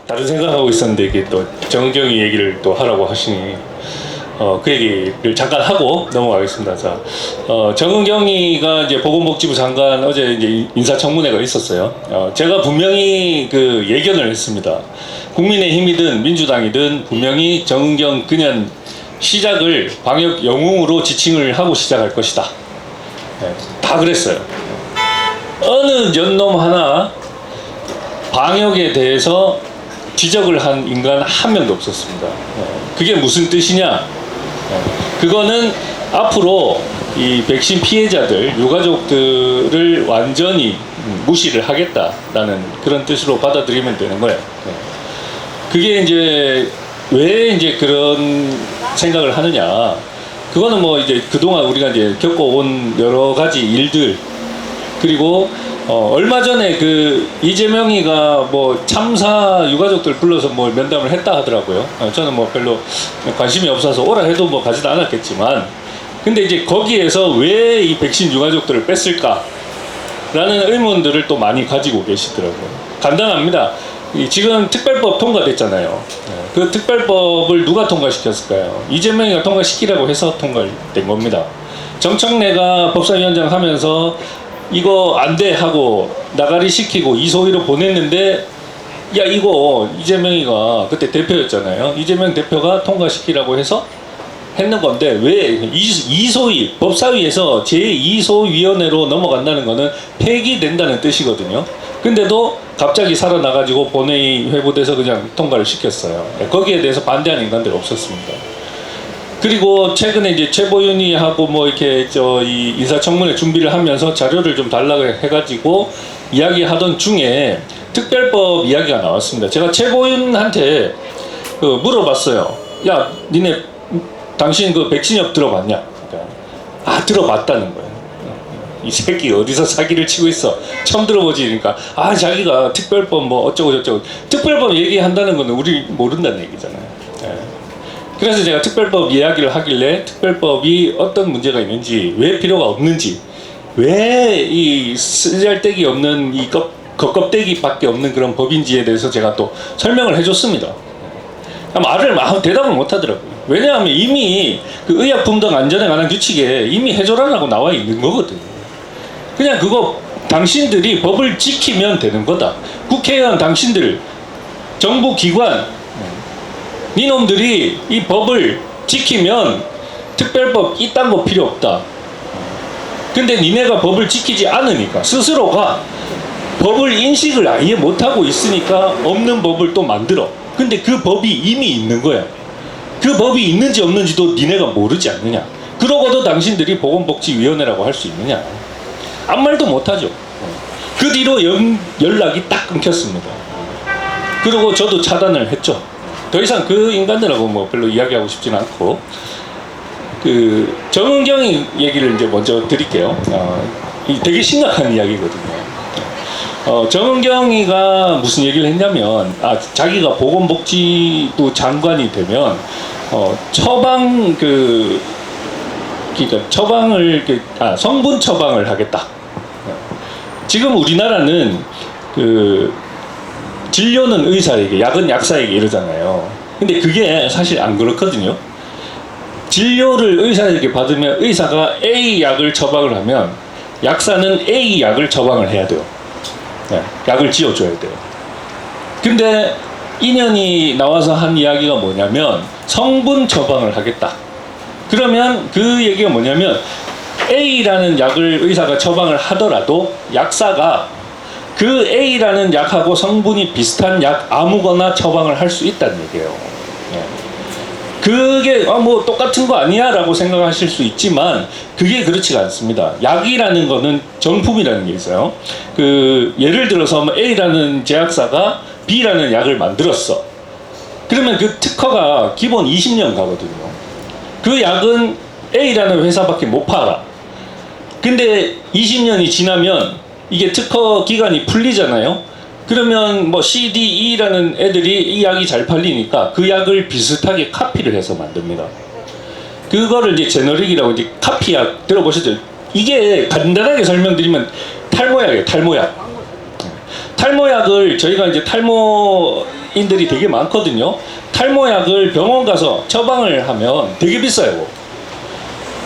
다른 생각하고 있었는데 이게 또 정은경이 얘기를 또 하라고 하시니 그 얘기를 잠깐 하고 넘어가겠습니다. 자, 정은경이가 이제 보건복지부 장관 어제 이제 인사청문회가 있었어요. 제가 분명히 그 예견을 했습니다. 국민의힘이든 민주당이든 분명히 정은경 그년 시작을 방역 영웅으로 지칭을 하고 시작할 것이다. 네, 다 그랬어요. 어느 연놈 하나 방역에 대해서 지적을 한 인간 한 명도 없었습니다. 그게 무슨 뜻이냐? 그거는 앞으로 이 백신 피해자들, 유가족들을 완전히 무시를 하겠다라는 그런 뜻으로 받아들이면 되는 거예요. 그게 이제 왜 이제 그런 생각을 하느냐? 그거는 뭐 이제 그동안 우리가 이제 겪어온 여러 가지 일들, 그리고 얼마 전에 그 이재명이가 뭐 참사 유가족들 불러서 뭐 면담을 했다 하더라고요. 저는 뭐 별로 관심이 없어서 오라 해도 뭐 가지도 않았겠지만, 근데 이제 거기에서 왜 이 백신 유가족들을 뺐을까? 라는 의문들을 또 많이 가지고 계시더라고요. 간단합니다. 지금 특별법 통과됐잖아요. 그 특별법을 누가 통과시켰을까요? 이재명이가 통과시키라고 해서 통과된 겁니다. 정청래가 법사위원장 하면서 이거 안 돼 하고 나가리 시키고 이소위로 보냈는데, 야 이거 이재명이가 그때 대표였잖아요. 이재명 대표가 통과시키라고 해서 했는 건데, 왜 이소위 법사위에서 제2소위원회로 넘어간다는 거는 폐기된다는 뜻이거든요. 근데도 갑자기 살아나가지고 본회의 회부돼서 그냥 통과를 시켰어요. 거기에 대해서 반대하는 인간들이 없었습니다. 그리고 최근에 이제 최보윤이하고 뭐 이렇게 이 인사청문회 준비를 하면서 자료를 좀 달라고 해가지고 이야기하던 중에 특별법 이야기가 나왔습니다. 제가 최보윤한테 물어봤어요. 야, 니네 당신 그 백신협 들어봤냐? 그러니까, 아, 들어봤다는 거예요. 이 새끼 어디서 사기를 치고 있어? 처음 들어보지. 그러니까 아, 자기가 특별법 뭐 어쩌고 저쩌고, 특별법 얘기한다는 거는 우리 모른다는 얘기잖아요. 그래서 제가 특별법 이야기를 하길래 특별법이 어떤 문제가 있는지, 왜 필요가 없는지, 왜 이 쓰잘데기 없는 이 겉껍데기밖에 없는 그런 법인지에 대해서 제가 또 설명을 해줬습니다. 대답을 못 하더라고요. 왜냐하면 이미 그 의약품등 안전에 관한 규칙에 이미 해줘라라고 나와 있는 거거든요. 그냥 그거 당신들이 법을 지키면 되는 거다. 국회의원 당신들, 정부 기관, 니놈들이 이 법을 지키면 특별법 이딴 거 필요 없다. 근데 니네가 법을 지키지 않으니까, 스스로가 법을 인식을 아예 못하고 있으니까 없는 법을 또 만들어. 근데 그 법이 이미 있는 거야. 그 법이 있는지 없는지도 니네가 모르지 않느냐. 그러고도 당신들이 보건복지위원회라고 할 수 있느냐. 아무 말도 못하죠. 그 뒤로 연락이 딱 끊겼습니다. 그리고 저도 차단을 했죠. 더 이상 그 인간들하고 뭐 별로 이야기하고 싶지는 않고, 그 정은경이 얘기를 이제 먼저 드릴게요. 되게 심각한 이야기거든요. 정은경이가 무슨 얘기를 했냐면, 자기가 보건복지부 장관이 되면 처방 그러니까 처방을 성분 처방을 하겠다. 지금 우리나라는 진료는 의사에게, 약은 약사에게 이러잖아요. 근데 그게 사실 안 그렇거든요. 진료를 의사에게 받으면 의사가 A 약을 처방을 하면 약사는 A 약을 처방을 해야 돼요. 약을 지어줘야 돼요. 근데 인연이 나와서 한 이야기가 뭐냐면 성분 처방을 하겠다. 그러면 그 얘기가 뭐냐면 A라는 약을 의사가 처방을 하더라도 약사가 그 A라는 약하고 성분이 비슷한 약 아무거나 처방을 할 수 있다는 얘기예요. 그게 뭐 똑같은 거 아니야 라고 생각하실 수 있지만 그게 그렇지가 않습니다. 약이라는 거는 정품이라는 게 있어요. 예를 들어서 A라는 제약사가 B라는 약을 만들었어. 그러면 그 특허가 기본 20년 가거든요. 그 약은 A라는 회사밖에 못 팔아. 근데 20년이 지나면 이게 특허 기간이 풀리잖아요. 그러면 뭐 C, D, E라는 애들이 이 약이 잘 팔리니까 그 약을 비슷하게 카피를 해서 만듭니다. 그거를 이제 제너릭이라고, 이제 카피약 들어보셨죠? 이게 간단하게 설명드리면 탈모약이에요. 탈모약. 탈모약을 저희가 이제 탈모 탈모인들이 되게 많거든요. 탈모약을 병원 가서 처방을 하면 되게 비싸요.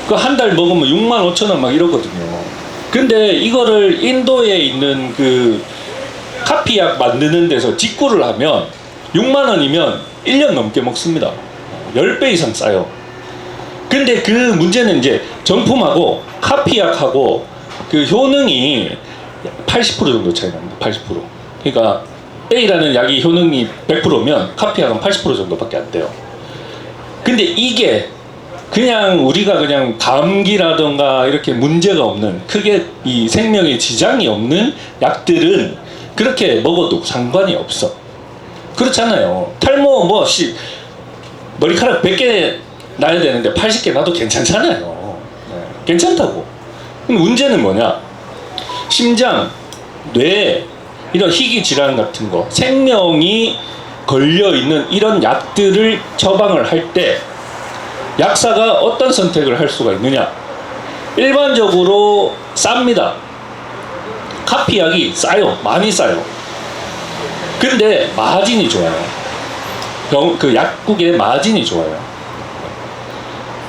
그 한 달 먹으면 65,000원 막 이러거든요. 근데 이거를 인도에 있는 그 카피약 만드는 데서 직구를 하면 6만 원이면 1년 넘게 먹습니다. 10배 이상 싸요. 근데 그 문제는 이제 정품하고 카피약하고 그 효능이 80% 정도 차이 납니다. 80%. 그러니까 A라는 약이 효능이 100%면 카피약은 80% 정도밖에 안 돼요. 근데 이게 그냥 우리가 그냥 감기라던가 이렇게 문제가 없는, 크게 이 생명에 지장이 없는 약들은 그렇게 먹어도 상관이 없어. 그렇잖아요. 탈모 머리카락 100개 나야 되는데 80개 나도 괜찮잖아요. 네, 괜찮다고. 근데 문제는 뭐냐? 심장, 뇌, 이런 희귀 질환 같은 거, 생명이 걸려 있는 이런 약들을 처방을 할 때 약사가 어떤 선택을 할 수가 있느냐? 일반적으로 쌉니다. 카피약이 싸요. 많이 싸요. 근데 마진이 좋아요. 그 약국의 마진이 좋아요.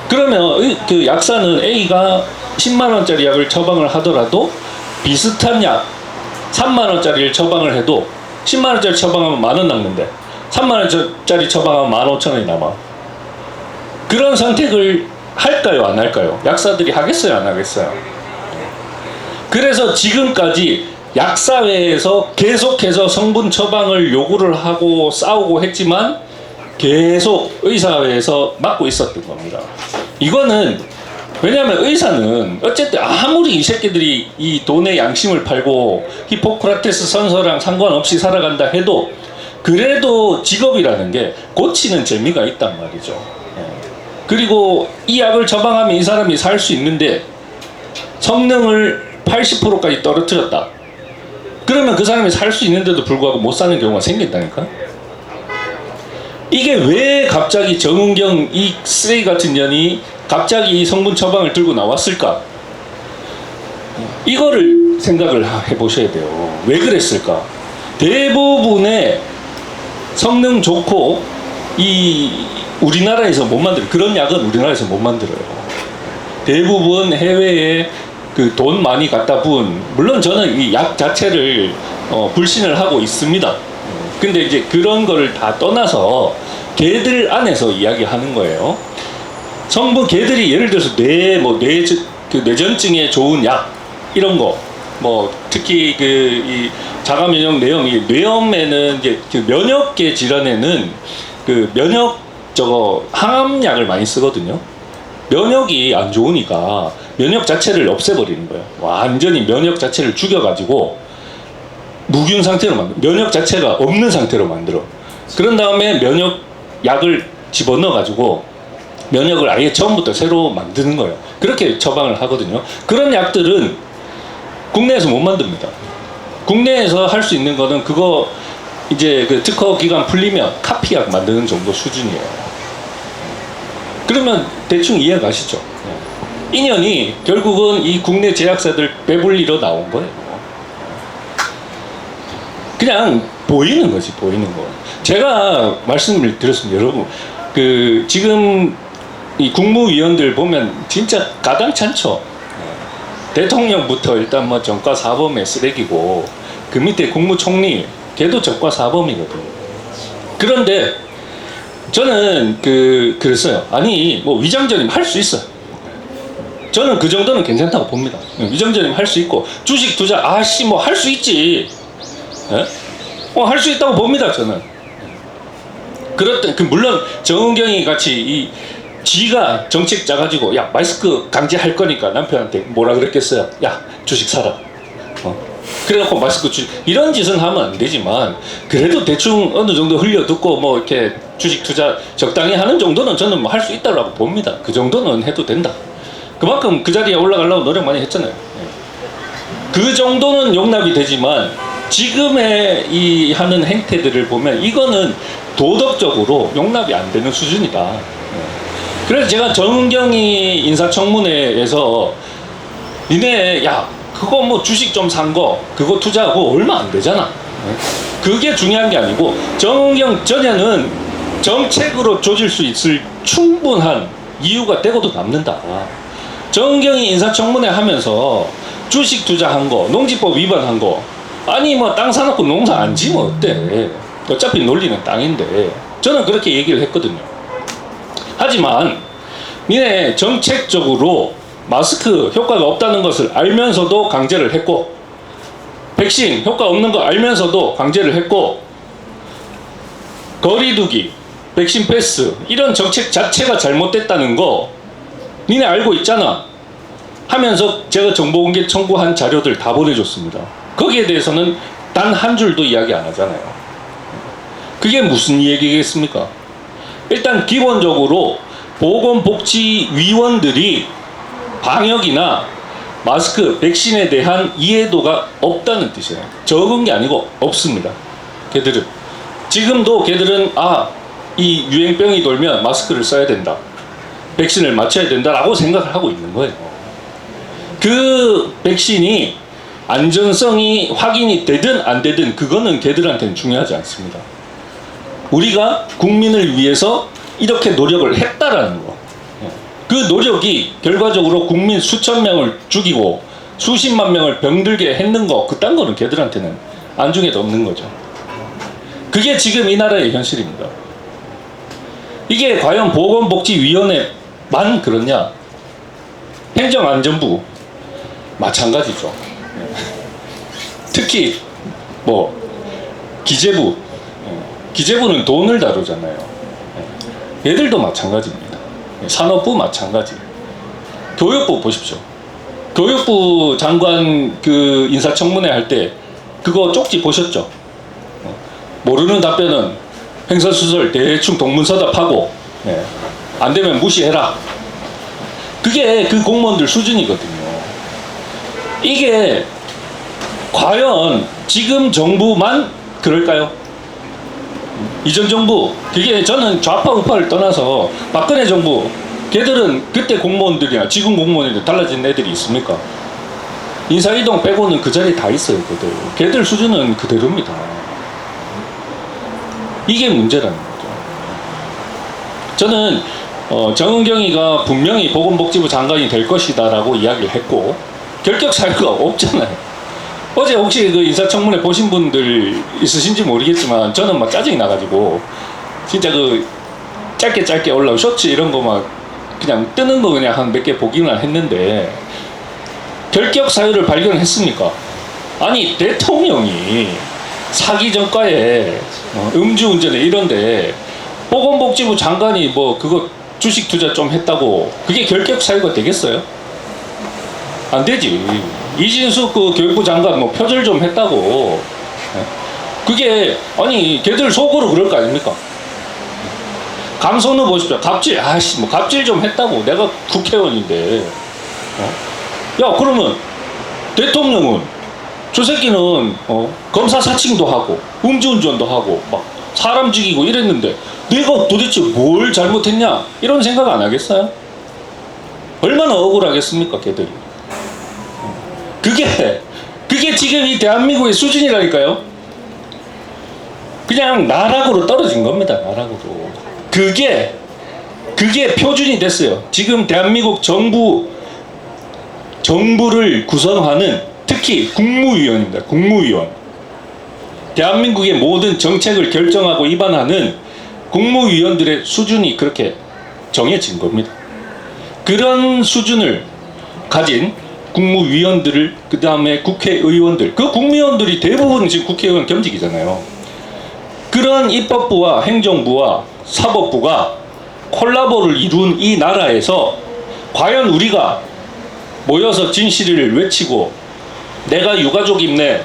그러면 그 약사는 A가 10만 원짜리 약을 처방을 하더라도 비슷한 약 3만 원짜리를 처방을 해도 10만 원짜리 처방하면 10,000원 남는데 3만 원짜리 처방하면 15,000원이 남아. 그런 선택을 할까요, 안 할까요? 약사들이 하겠어요, 안 하겠어요? 그래서 지금까지 약사회에서 계속해서 성분 처방을 요구를 하고 싸우고 했지만 계속 의사회에서 막고 있었던 겁니다. 이거는 왜냐하면 의사는 어쨌든 아무리 이 새끼들이 이 돈의 양심을 팔고 히포크라테스 선서랑 상관없이 살아간다 해도 그래도 직업이라는 게 고치는 재미가 있단 말이죠. 그리고 이 약을 처방하면 이 사람이 살 수 있는데 성능을 80%까지 떨어뜨렸다. 그러면 그 사람이 살 수 있는데도 불구하고 못 사는 경우가 생긴다니까. 이게 왜 갑자기 정은경 이 쓰레기 같은 년이 갑자기 이 성분 처방을 들고 나왔을까? 이거를 생각을 해보셔야 돼요. 왜 그랬을까? 대부분의 성능 좋고 우리나라에서 못 만들어요. 그런 약은 우리나라에서 못 만들어요. 대부분 해외에 그 돈 많이 갖다 부은, 물론 저는 이 약 자체를 불신을 하고 있습니다. 근데 이제 그런 거를 다 떠나서 걔들 안에서 이야기하는 거예요. 성분 걔들이 예를 들어서 뇌전증에 좋은 약 이런 거, 특히 이 자가 면역 뇌염, 뇌염에는 이제 그 면역계 질환에는 그 항암약을 많이 쓰거든요. 면역이 안 좋으니까 면역 자체를 없애버리는 거예요. 완전히 면역 자체를 죽여가지고 무균 상태로 만들어. 면역 자체가 없는 상태로 만들어. 그런 다음에 면역약을 집어넣어가지고 면역을 아예 처음부터 새로 만드는 거예요. 그렇게 처방을 하거든요. 그런 약들은 국내에서 못 만듭니다. 국내에서 할 수 있는 거는 그거 이제 그 특허 기간 풀리면 카피약 만드는 정도 수준이에요. 그러면 대충 이해 가시죠? 인연이 결국은 이 국내 제약사들 배불리러 나온 거예요. 그냥 보이는 거지, 보이는 거. 제가 말씀을 드렸습니다. 여러분, 지금 이 국무위원들 보면 진짜 가당찮죠. 대통령부터 일단 정과 사범의 쓰레기고, 그 밑에 국무총리, 걔도 정과 사범이거든요. 그런데 저는 그랬어요. 아니 위장전임 할 수 있어요. 저는 그 정도는 괜찮다고 봅니다. 위장전임 할 수 있고 주식 투자 할 수 있지. 할 수 있다고 봅니다. 저는. 물론 정은경이 같이 지가 정책 짜가지고 야 마스크 강제할 거니까 남편한테 뭐라 그랬겠어요. 야 주식 사라. 그래갖고 마스크 이런 짓은 하면 안 되지만 그래도 대충 어느 정도 흘려듣고 이렇게 주식 투자 적당히 하는 정도는 저는 할 수 있다고 봅니다. 그 정도는 해도 된다. 그만큼 그 자리에 올라가려고 노력 많이 했잖아요. 그 정도는 용납이 되지만 지금의 이 하는 행태들을 보면 이거는 도덕적으로 용납이 안 되는 수준이다. 그래서 제가 정은경이 인사청문회에서 니네 그거 주식 좀 산 거 그거 투자하고 얼마 안 되잖아. 그게 중요한 게 아니고 정은경 전에는 정책으로 조질 수 있을 충분한 이유가 되고도 남는다. 정은경이 인사청문회 하면서 주식 투자한 거, 농지법 위반한 거, 아니 뭐 땅 사놓고 농사 안 지면 어때? 어차피 논리는 땅인데, 저는 그렇게 얘기를 했거든요. 하지만 니네 정책적으로 마스크 효과가 없다는 것을 알면서도 강제를 했고, 백신 효과 없는 거 알면서도 강제를 했고, 거리두기, 백신 패스 이런 정책 자체가 잘못됐다는 거 니네 알고 있잖아 하면서 제가 정보공개 청구한 자료들 다 보내줬습니다. 거기에 대해서는 단 한 줄도 이야기 안 하잖아요. 그게 무슨 얘기겠습니까? 일단 기본적으로 보건복지위원들이 방역이나 마스크, 백신에 대한 이해도가 없다는 뜻이에요. 적은 게 아니고 없습니다. 걔들은 지금도 걔들은 이 유행병이 돌면 마스크를 써야 된다, 백신을 맞춰야 된다라고 생각을 하고 있는 거예요. 그 백신이 안전성이 확인이 되든 안 되든 그거는 걔들한테는 중요하지 않습니다. 우리가 국민을 위해서 이렇게 노력을 했다라는 거, 그 노력이 결과적으로 국민 수천 명을 죽이고 수십만 명을 병들게 했는 거, 그딴 거는 걔들한테는 안중에도 없는 거죠. 그게 지금 이 나라의 현실입니다. 이게 과연 보건복지위원회만 그렇냐? 행정안전부 마찬가지죠. 특히 뭐 기재부는 돈을 다루잖아요. 얘들도 마찬가지입니다. 산업부 마찬가지. 교육부 보십시오. 교육부 장관 그 인사청문회 할 때 그거 쪽지 보셨죠? 모르는 답변은 횡설수설 대충 동문서답하고, 안 되면 무시해라. 그게 그 공무원들 수준이거든요. 이게 과연 지금 정부만 그럴까요? 이전 정부, 그게 저는 좌파 우파를 떠나서 박근혜 정부, 걔들은 그때 공무원들이나 지금 공무원들이 달라진 애들이 있습니까? 인사이동 빼고는 그 자리에 다 있어요. 걔들 수준은 그대로입니다. 이게 문제라는 거죠. 저는 정은경이가 분명히 보건복지부 장관이 될 것이다 라고 이야기를 했고, 결격 사유가 없잖아요. 어제 혹시 그 인사청문회 보신 분들 있으신지 모르겠지만 저는 막 짜증이 나가지고 진짜 그 짧게 올라온 쇼츠 이런 거 막 그냥 뜨는 거 그냥 한 몇 개 보기만 했는데, 결격 사유를 발견했습니까? 아니 대통령이 사기 전과에 음주운전에 이런데 보건복지부 장관이 뭐 그거 주식 투자 좀 했다고 그게 결격 사유가 되겠어요? 안 되지. 이진숙 그 교육부 장관 뭐 표절 좀 했다고, 그게 아니 걔들 속으로 그럴 거 아닙니까? 감선우 보십시오. 갑질, 뭐 갑질 좀 했다고, 내가 국회의원인데. 야 그러면 대통령은 저 새끼는 검사 사칭도 하고 음주운전도 하고 막 사람 죽이고 이랬는데 내가 도대체 뭘 잘못했냐 이런 생각 안 하겠어요? 얼마나 억울하겠습니까 걔들이. 그게 지금 이 대한민국의 수준이라니까요. 그냥 나락으로 떨어진 겁니다. 나락으로. 그게 표준이 됐어요. 지금 대한민국 정부를 구성하는, 특히 국무위원입니다. 국무위원. 대한민국의 모든 정책을 결정하고 입안하는 국무위원들의 수준이 그렇게 정해진 겁니다. 그런 수준을 가진 국무위원들을, 그 다음에 국회의원들, 그 국무위원들이 대부분 지금 국회의원 겸직이잖아요. 그런 입법부와 행정부와 사법부가 콜라보를 이룬 이 나라에서 과연 우리가 모여서 진실을 외치고 내가 유가족 입네,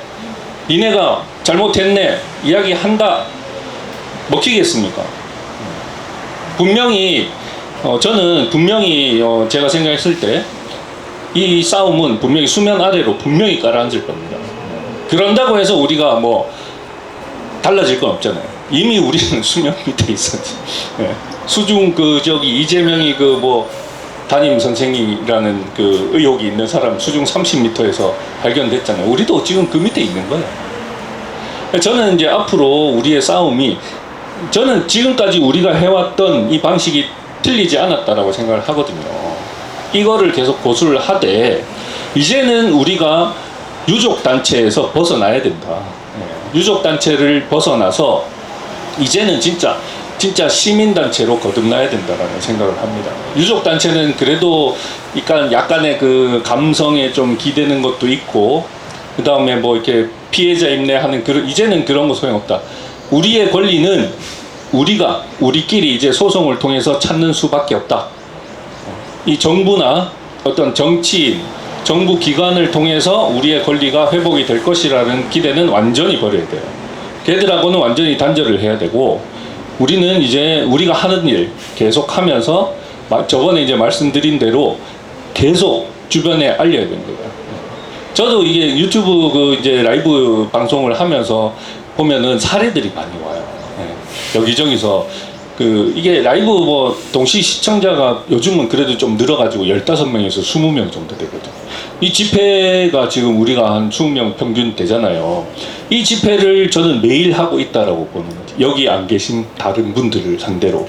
니네가 잘못했네 이야기한다 먹히겠습니까? 분명히 저는 분명히 제가 생각했을 때 이 싸움은 분명히 수면 아래로 분명히 깔아앉을 겁니다. 그런다고 해서 우리가 뭐 달라질 건 없잖아요. 이미 우리는 수면 밑에 있었지. 수중 이재명이 담임 선생이라는 그 의혹이 있는 사람 수중 30m에서 발견됐잖아요. 우리도 지금 그 밑에 있는 거예요. 저는 이제 앞으로 우리의 싸움이, 저는 지금까지 우리가 해왔던 이 방식이 틀리지 않았다라고 생각을 하거든요. 이거를 계속 고수를 하되 이제는 우리가 유족 단체에서 벗어나야 된다. 유족 단체를 벗어나서 이제는 진짜 시민 단체로 거듭나야 된다라는 생각을 합니다. 유족 단체는 그래도 약간의 그 감성에 좀 기대는 것도 있고, 그 다음에 뭐 이렇게 피해자 임례하는 이제는 그런 거 소용없다. 우리의 권리는 우리끼리 이제 소송을 통해서 찾는 수밖에 없다. 이 정부나 어떤 정치인, 정부 기관을 통해서 우리의 권리가 회복이 될 것이라는 기대는 완전히 버려야 돼요. 걔들하고는 완전히 단절을 해야 되고, 우리는 이제 우리가 하는 일 계속 하면서 저번에 이제 말씀드린 대로 계속 주변에 알려야 되는 거예요. 저도 이게 유튜브 그 이제 라이브 방송을 하면서 보면은 사례들이 많이 와요. 여기저기서 이게 라이브 뭐 동시 시청자가 요즘은 그래도 좀 늘어가지고 15명에서 20명 정도 되거든. 이 집회가 지금 우리가 한 20명 평균 되잖아요. 이 집회를 저는 매일 하고 있다라고 보는 거지. 여기 안 계신 다른 분들을 상대로.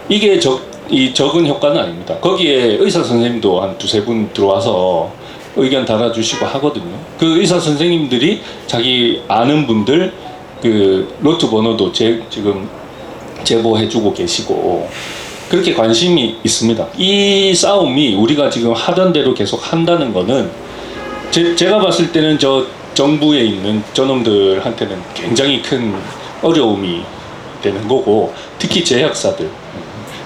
이게 적은 효과는 아닙니다. 거기에 의사 선생님도 한 2-3분 들어와서 의견 달아주시고 하거든요. 그 의사 선생님들이 자기 아는 분들 그 노트 번호도 지금 제보해주고 계시고 그렇게 관심이 있습니다. 이 싸움이 우리가 지금 하던 대로 계속 한다는 거는 제가 봤을 때는 저 정부에 있는 저놈들한테는 굉장히 큰 어려움이 되는 거고, 특히 제약사들.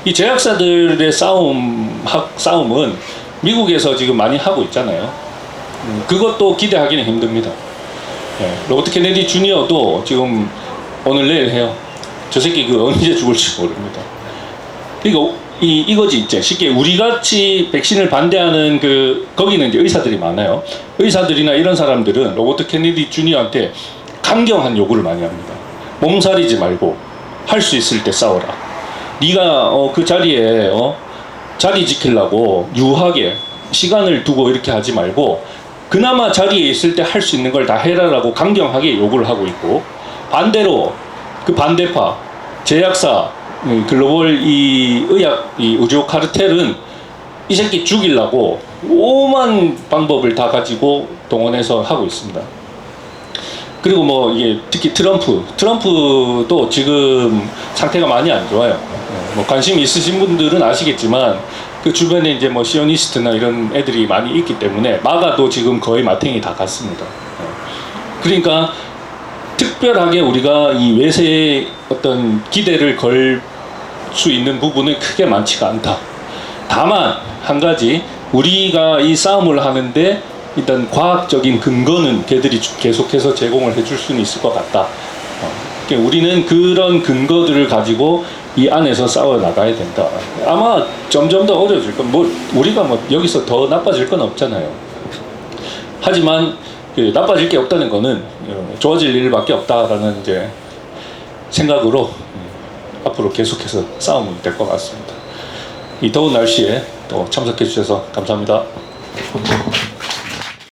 이 제약사들의 싸움은 미국에서 지금 많이 하고 있잖아요. 그것도 기대하기는 힘듭니다. 로버트 케네디 주니어도 지금 오늘 내일 해요. 저 새끼 언제 죽을지 모릅니다. 그러니까 이거지 이제 쉽게 우리같이 백신을 반대하는 거기는 이제 의사들이 많아요. 의사들이나 이런 사람들은 로버트 케네디 주니어한테 강경한 요구를 많이 합니다. 몸살이지 말고 할 수 있을 때 싸워라. 네가 그 자리에 자리 지키려고 유하게 시간을 두고 이렇게 하지 말고 그나마 자리에 있을 때 할 수 있는 걸 다 해라라고 강경하게 요구를 하고 있고, 반대로 그 반대파 제약사 글로벌 이 의료 카르텔은 이 새끼 죽이려고 오만 방법을 다 가지고 동원해서 하고 있습니다. 그리고 뭐 이게 특히 트럼프도 지금 상태가 많이 안 좋아요. 뭐 관심 있으신 분들은 아시겠지만 그 주변에 이제 뭐 시오니스트나 이런 애들이 많이 있기 때문에 마가도 지금 거의 마탱이 다 갔습니다. 그러니까 특별하게 우리가 이 외세의 어떤 기대를 걸 수 있는 부분은 크게 많지가 않다. 다만 한 가지, 우리가 이 싸움을 하는데 일단 과학적인 근거는 걔들이 계속해서 제공을 해줄 수는 있을 것 같다. 그러니까 우리는 그런 근거들을 가지고 이 안에서 싸워 나가야 된다. 아마 점점 더 어려워질 건 우리가 여기서 더 나빠질 건 없잖아요. 하지만 나빠질 게 없다는 거는 좋아질 일밖에 없다라는 이제 생각으로 앞으로 계속해서 싸우면 될 것 같습니다. 이 더운 날씨에 또 참석해 주셔서 감사합니다.